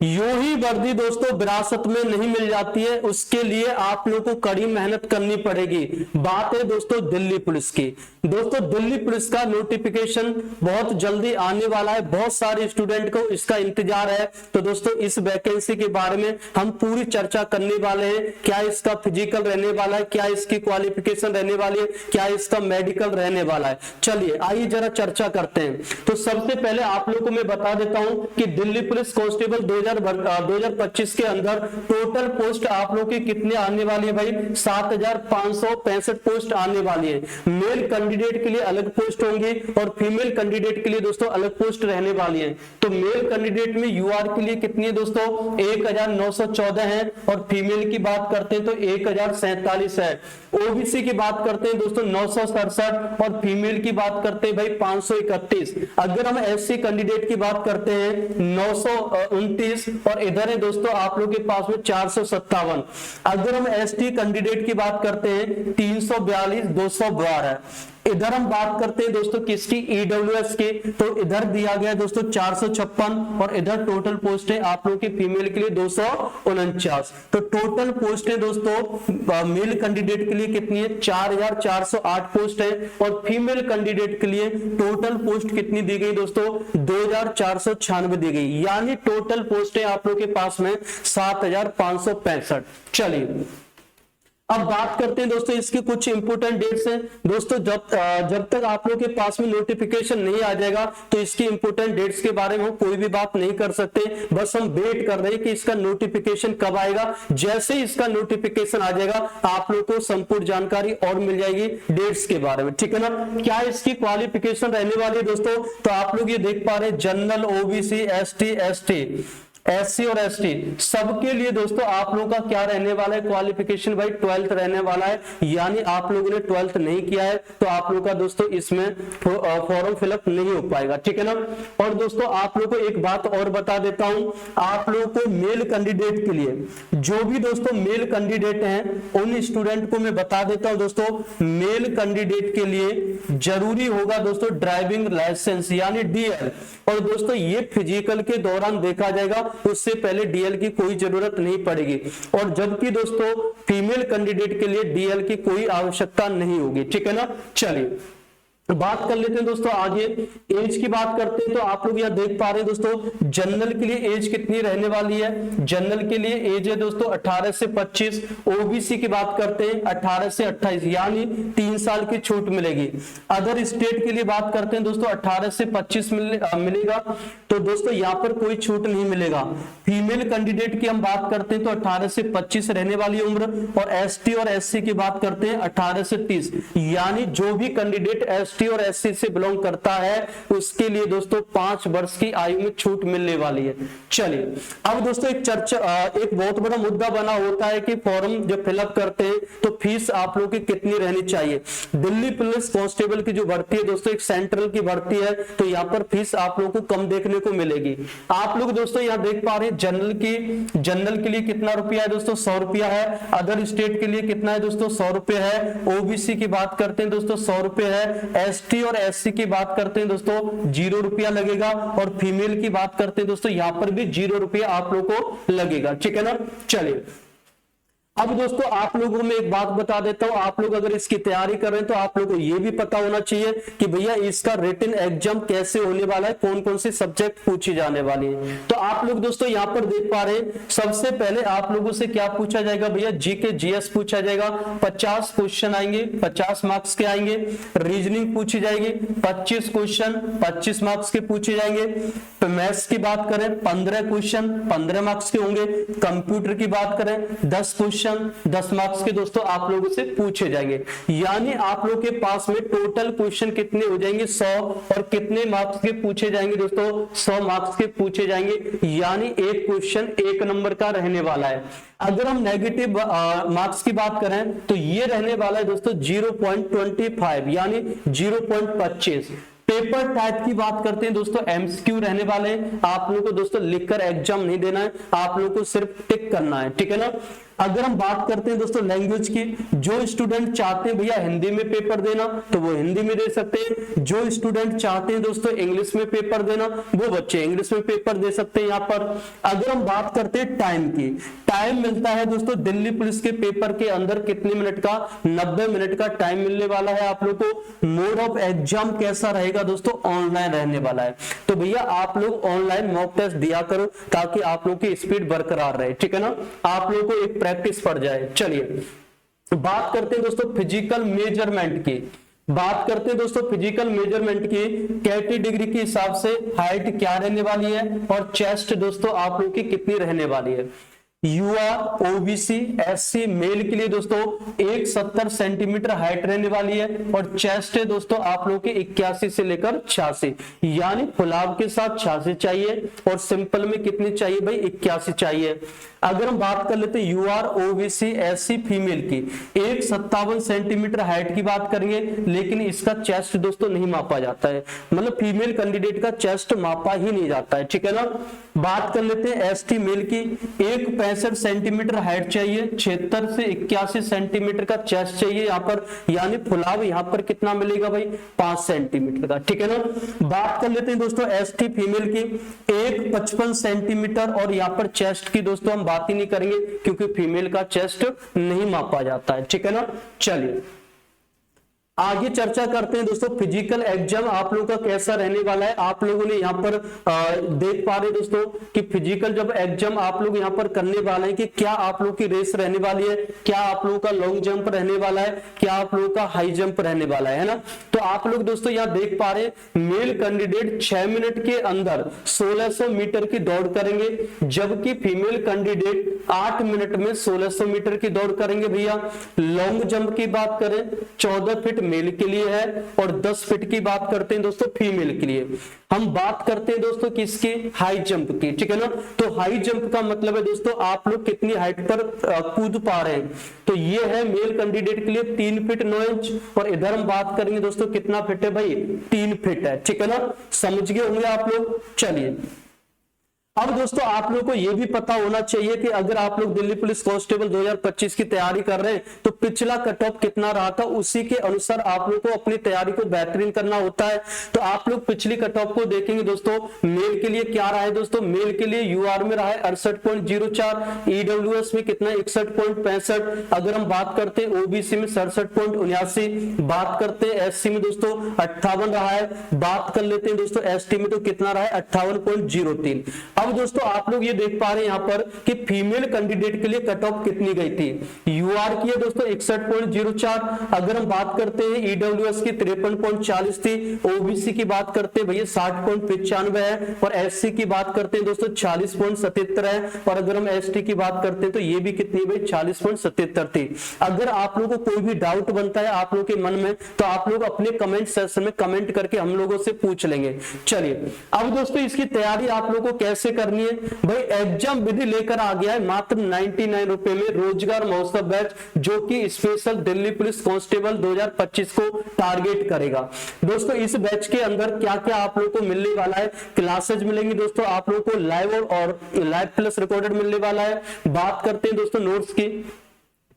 यूं ही वर्दी दोस्तों विरासत में नहीं मिल जाती है, उसके लिए आप लोगों को कड़ी मेहनत करनी पड़ेगी। बात है दोस्तों दिल्ली पुलिस की। दोस्तों दिल्ली पुलिस का नोटिफिकेशन बहुत जल्दी आने वाला है, बहुत सारे स्टूडेंट को इसका इंतजार है। तो दोस्तों इस वैकेंसी के बारे में हम पूरी चर्चा करने वाले हैं। क्या इसका फिजिकल रहने वाला है, क्या इसकी क्वालिफिकेशन रहने वाली है, क्या इसका मेडिकल रहने वाला है। चलिए आइए जरा चर्चा करते हैं। तो सबसे पहले आप लोगों को मैं बता देता हूं कि दिल्ली पुलिस कांस्टेबल 2025 के अंदर टोटल पोस्ट आप लोग की कितने आने वाली है भाई? 7,565 पोस्ट आने वाली है। मेल कैंडिडेट के लिए अलग पोस्ट होंगी और फीमेल कैंडिडेट के लिए दोस्तों अलग पोस्ट रहने वाली है। तो मेल कैंडिडेट में यूआर के लिए कितनी है दोस्तों? 1,914 है और फीमेल की बात करते हैं तो 1,047 है। ओबीसी की बात करते हैं दोस्तों 967 और फीमेल की बात करते हैं भाई 531। अगर हम एससी कैंडिडेट की बात करते हैं 929 और इधर है दोस्तों आप लोग के पास में 457। अगर हम एसटी कैंडिडेट की बात करते हैं 342 212। इधर हम बात करते हैं दोस्तों किसकी? ईडब्ल्यूएस की। तो इधर दिया गया है दोस्तों 456 और इधर टोटल पोस्ट है आप लोग की फीमेल के लिए 249। तो टोटल पोस्ट है दोस्तों मेल कैंडिडेट के लिए कितनी है? 4,408 पोस्ट है और फीमेल कैंडिडेट के लिए टोटल पोस्ट कितनी दी गई दोस्तों? 2,496 दी गई। यानी टोटल पोस्ट है आप लोग के पास में 7,565। चलिए अब बात करते हैं दोस्तों इसके कुछ इंपोर्टेंट डेट्स हैं। दोस्तों जब तक आप लोग के पास में नोटिफिकेशन नहीं आ जाएगा तो इसकी इंपोर्टेंट डेट्स के बारे में हम कोई भी बात नहीं कर सकते। बस हम वेट कर रहे हैं कि इसका नोटिफिकेशन कब आएगा। जैसे ही इसका नोटिफिकेशन आ जाएगा आप लोग को संपूर्ण जानकारी और मिल जाएगी डेट्स के बारे में, ठीक है ना। क्या इसकी क्वालिफिकेशन रहने वाली है दोस्तों? तो आप लोग ये देख पा रहे हैं जनरल, ओबीसी, एसटी, एससी और एसटी सबके लिए दोस्तों आप लोगों का क्या रहने वाला है? क्वालिफिकेशन भाई 12th रहने वाला है। यानी आप लोगों ने 12th नहीं किया है तो आप लोगों का दोस्तों इसमें फॉर्म फिलअप नहीं हो पाएगा, ठीक है ना। और दोस्तों आप लोगों को एक बात और बता देता हूं, आप लोगों को मेल कैंडिडेट के लिए जो भी दोस्तों मेल कैंडिडेट हैं उन स्टूडेंट को मैं बता देता हूं दोस्तों, मेल कैंडिडेट के लिए जरूरी होगा दोस्तों ड्राइविंग लाइसेंस यानी डीएल। और दोस्तों ये फिजिकल के दौरान देखा जाएगा, उससे पहले डीएल की कोई जरूरत नहीं पड़ेगी। और जबकि दोस्तों फीमेल कैंडिडेट के लिए डीएल की कोई आवश्यकता नहीं होगी, ठीक है ना। चलिए बात कर लेते हैं दोस्तों आगे। एज की बात करते हैं तो आप लोग यहाँ देख पा रहे हैं दोस्तों जनरल के लिए एज कितनी रहने वाली है? जनरल के लिए एज है दोस्तों 18 से 25। ओबीसी की बात करते हैं 18 से 28 यानी 3 साल की छूट मिलेगी। अदर स्टेट के लिए बात करते हैं दोस्तों 18 से 25 मिलेगा। तो दोस्तों यहाँ पर कोई छूट नहीं मिलेगा। फीमेल कैंडिडेट की हम बात करते हैं तो 18 से 25 रहने वाली उम्र और एसटी और एससी की बात करते हैं 18 से 30। यानी जो भी कैंडिडेट एसटी और एससी से बिलोंग करता है उसके लिए दोस्तों 5 वर्ष की आयु में छूट मिलने वाली है। चलिए अब दोस्तों एक बहुत बड़ा मुद्दा बना होता है कि फॉर्म जब फिलअप करते हैं तो फीस आप लोग की कितनी रहनी चाहिए। दिल्ली पुलिस कांस्टेबल की जो भर्ती है दोस्तों एक सेंट्रल की भर्ती है, तो यहाँ पर फीस आप लोगों को कम देखने को मिलेगी। आप लोग दोस्तों यहाँ देख पा रहे हैं जनरल के लिए कितना रुपया है दोस्तों? 100 रुपया है। अदर स्टेट के लिए कितना है दोस्तों? 100 रुपया है। ओबीसी की बात करते हैं दोस्तों 100 रुपया है। एसटी और एससी की बात करते हैं दोस्तों 0 रुपया लगेगा और फीमेल की बात करते हैं दोस्तों यहाँ पर भी 0 रुपया आप लोग को लगेगा, ठीक है ना। चलिए अब दोस्तों आप लोगों में एक बात बता देता हूं, आप लोग अगर इसकी तैयारी कर रहे हैं तो आप लोगों को यह भी पता होना चाहिए कि भैया इसका रिटन एग्जाम कैसे होने वाला है, कौन कौन से सब्जेक्ट पूछी जाने वाली है। तो आप लोग दोस्तों यहाँ पर देख पा रहे हैं सबसे पहले आप लोगों से क्या पूछा जाएगा भैया? जीके जीएस पूछा जाएगा। 50 क्वेश्चन आएंगे, 50 मार्क्स के आएंगे। रीजनिंग पूछी जाएगी 25 क्वेश्चन 25 मार्क्स के पूछे जाएंगे। तो मैथ्स की बात करें 15 क्वेश्चन 15 मार्क्स के होंगे। कंप्यूटर की बात करें 10 क्वेश्चन 10 मार्क्स के दोस्तों आप लोगों से पूछे जाएंगे। यानी आप लोग के पास में टोटल क्वेश्चन कितने हो जाएंगे? 100। और कितने मार्क्स के पूछे जाएंगे दोस्तों? 100 मार्क्स के पूछे जाएंगे। यानी एक क्वेश्चन 1 नंबर का रहने वाला है। अगर हम नेगेटिव मार्क्स की बात करें तो ये रहने वाला है दोस्तों 0.25 यानी 0.25। पेपर टाइप की बात करते हैं दोस्तों एमसीक्यू रहने वाले हैं। आप लोगों को दोस्तों लिखकर एग्जाम नहीं देना है, आप लोगों को सिर्फ टिक करना है, ठीक है ना। अगर हम बात करते हैं दोस्तों लैंग्वेज की, जो स्टूडेंट चाहते हैं भैया हिंदी में पेपर देना तो वो हिंदी में दे सकते हैं, जो स्टूडेंट चाहते हैं दोस्तों इंग्लिश में पेपर देना वो बच्चे इंग्लिश में पेपर दे सकते हैं यहाँ पर। अगर हम बात करते हैं टाइम की, टाइम मिलता है दोस्तों दिल्ली पुलिस के पेपर के अंदर कितने मिनट का, 90 मिनट का टाइम मिलने वाला है आप लोग को। मोड ऑफ एग्जाम कैसा रहेगा दोस्तों, ऑनलाइन रहने वाला है। तो भैया आप लोग ऑनलाइन मॉक टेस्ट दिया करो ताकि आप लोग की स्पीड बरकरार रहे, ठीक है ना, आप लोगों को एक प्रैक्टिस पड़ जाए। चलिए बात करते हैं दोस्तों फिजिकल मेजरमेंट की, बात करते हैं दोस्तों फिजिकल मेजरमेंट की। कैटी डिग्री के हिसाब से हाइट क्या रहने वाली है और चेस्ट दोस्तों आप लोग की कितनी रहने वाली है। यूआर ओबीसी एससी मेल के लिए दोस्तों 170 सेंटीमीटर हाइट रहने वाली है और चेस्ट है दोस्तों आप लोग के 81 से लेकर 86, यानी फुलाव के साथ 86 चाहिए और सिंपल में कितनी चाहिए भाई, 81 चाहिए। अगर हम बात कर लेते हैं यूआर ओबीसी एससी फीमेल की 157 सेंटीमीटर हाइट की बात करेंगे, लेकिन इसका चेस्ट दोस्तों नहीं मापा जाता है, मतलब फीमेल कैंडिडेट का चेस्ट मापा ही नहीं जाता है, ठीक है ना। बात कर लेते हैं एसटी मेल की 165 सेंटीमीटर हाइट चाहिए, 76 से 81 सेंटीमीटर का चेस्ट चाहिए यहाँ पर, यानी फुलाव यहाँ पर कितना मिलेगा भाई, 5 सेंटीमीटर का, ठीक है ना। बात कर लेते हैं दोस्तों एसटी फीमेल की 155 सेंटीमीटर और यहाँ पर चेस्ट की दोस्तों हम बात ही नहीं करेंगे क्योंकि फीमेल का चेस्ट नहीं मापा जाता है, ठीक है ना। चलिए आगे चर्चा करते हैं दोस्तों फिजिकल एग्जाम आप लोगों का कैसा रहने वाला है। आप लोगों ने यहाँ पर देख पा रहे दोस्तों कि फिजिकल जब एग्जाम आप लोग यहाँ पर करने वाले हैं कि क्या आप लोग की रेस रहने वाली है, क्या आप लोगों का लॉन्ग जंप रहने वाला है, क्या आप लोगों का हाई जंप रहने वाला है ना। तो आप लोग दोस्तों यहाँ देख पा रहे मेल कैंडिडेट 6 मिनट के अंदर 1600 मीटर की दौड़ करेंगे, जबकि फीमेल कैंडिडेट 8 मिनट में 1600 मीटर की दौड़ करेंगे। भैया लॉन्ग जंप की बात करें 14 फीट मेल के लिए है और 10 फीट की बात करते हैं दोस्तों फीमेल के लिए। हम बात करते हैं दोस्तों किसकी, हाई जंप की, ठीक है ना। तो हाई जंप का मतलब है दोस्तों आप लोग कितनी हाइट पर कूद पा रहे हैं। तो ये है मेल कैंडिडेट के लिए 3 फीट 9 इंच और इधर हम बात करेंगे दोस्तों कितना फीट है भाई, 3 फीट है, ठीक है ना। समझ गए होंगे आप लोग। चलिए अब दोस्तों आप लोगों को यह भी पता होना चाहिए कि अगर आप लोग दिल्ली पुलिस कांस्टेबल 2025 की तैयारी कर रहे हैं तो पिछला कट ऑफ कितना रहा था, उसी के अनुसार आप लोग को अपनी तैयारी को बेहतरीन करना होता है। तो आप लोग पिछली कट ऑफ को देखेंगे दोस्तों, मेल के लिए क्या रहा है दोस्तों, मेल के लिए यूआर में रहा है 68.04, ईडब्ल्यूएस में कितना 61.65, अगर हम बात करते हैं ओबीसी में 67.79, बात करते हैं एससी में दोस्तों 58 रहा है, बात कर लेते हैं दोस्तों एसटी में तो कितना रहा है 58.03। अब दोस्तों आप लोग ये देख पा रहे हैं यहाँ पर कि फीमेल कैंडिडेट के लिए कट ऑफ कितनी गई थी। यूआर की है दोस्तों 61.04, अगर हम बात करते हैं ईडब्ल्यूएस की 53.40 थी, ओबीसी की बात करते हैं भैया 60.95 है और एससी की बात करते हैं दोस्तों 40.77 है और अगर हम एसटी की बात करते हैं तो ये भी कितनी भाई 40.77 थी। अगर आप लोगों को कोई भी डाउट बनता है आप लोगों के मन में तो आप लोग अपने कमेंट सेक्शन में कमेंट करके हम लोगों से पूछ लेंगे। चलिए अब दोस्तों इसकी तैयारी आप लोगों को कैसे करनी है भाई, एग्जाम विधि लेकर आ गया है मात्र 99 रुपए में रोजगार महोत्सव बैच, जो कि स्पेशल दिल्ली पुलिस कांस्टेबल 2025 को टारगेट करेगा। दोस्तों इस बैच के अंदर क्या क्या आप लोगों को मिलने वाला है, क्लासेज मिलेंगी दोस्तों आप लोगों को लाइव और लाइव प्लस रिकॉर्डेड मिलने वाला है। बात करते हैं दोस्तों नोट्स की,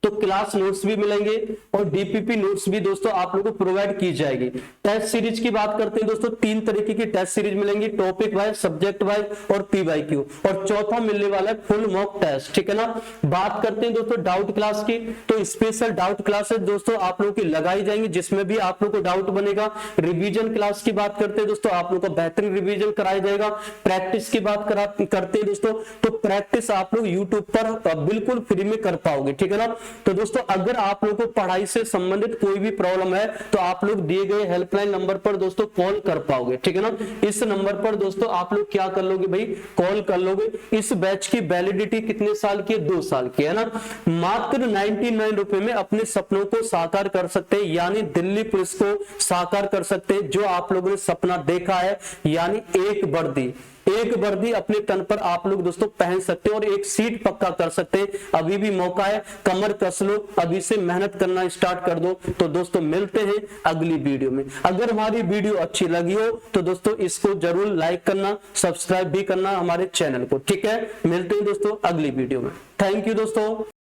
तो क्लास नोट्स भी मिलेंगे और डीपीपी नोट्स भी दोस्तों आप लोगों को प्रोवाइड की जाएगी। टेस्ट सीरीज की बात करते हैं दोस्तों 3 तरीके की टेस्ट सीरीज मिलेंगी, टॉपिक वाइज, सब्जेक्ट वाइज और पीवाईक्यू, और चौथा मिलने वाला है फुल मॉक टेस्ट, ठीक है ना। बात करते हैं दोस्तों डाउट क्लास की, तो स्पेशल डाउट क्लासेस दोस्तों आप लोगों की लगाई जाएंगी जिसमें भी आप लोग को डाउट बनेगा। रिवीजन क्लास की बात करते हैं दोस्तों आप लोग को बेहतरीन रिवीजन कराया जाएगा। प्रैक्टिस की बात करते हैं दोस्तों, तो प्रैक्टिस आप लोग यूट्यूब पर बिल्कुल फ्री में कर पाओगे, ठीक है ना। तो दोस्तों अगर आप लोगों को पढ़ाई से संबंधित कोई भी प्रॉब्लम है तो आप लोग दिए गए हेल्पलाइन नंबर पर दोस्तों कॉल कर पाओगे, ठीक है ना। इस नंबर पर दोस्तों आप लोग क्या कर लोगे भाई, कॉल कर लोगे। इस बैच की वैलिडिटी कितने साल की है, 2 साल की है ना। मात्र 99 रुपए में अपने सपनों को साकार कर सकते हैं, यानी दिल्ली पुलिस को साकार कर सकते हैं। जो आप लोगों ने सपना देखा है, यानी एक वर्दी अपने तन पर आप लोग दोस्तों पहन सकते हैं और एक सीट पक्का कर सकते हैं। अभी भी मौका है, कमर कस लो, अभी से मेहनत करना स्टार्ट कर दो। तो दोस्तों मिलते हैं अगली वीडियो में। अगर हमारी वीडियो अच्छी लगी हो तो दोस्तों इसको जरूर लाइक करना, सब्सक्राइब भी करना हमारे चैनल को, ठीक है। मिलते हैं दोस्तों अगली वीडियो में। थैंक यू दोस्तों।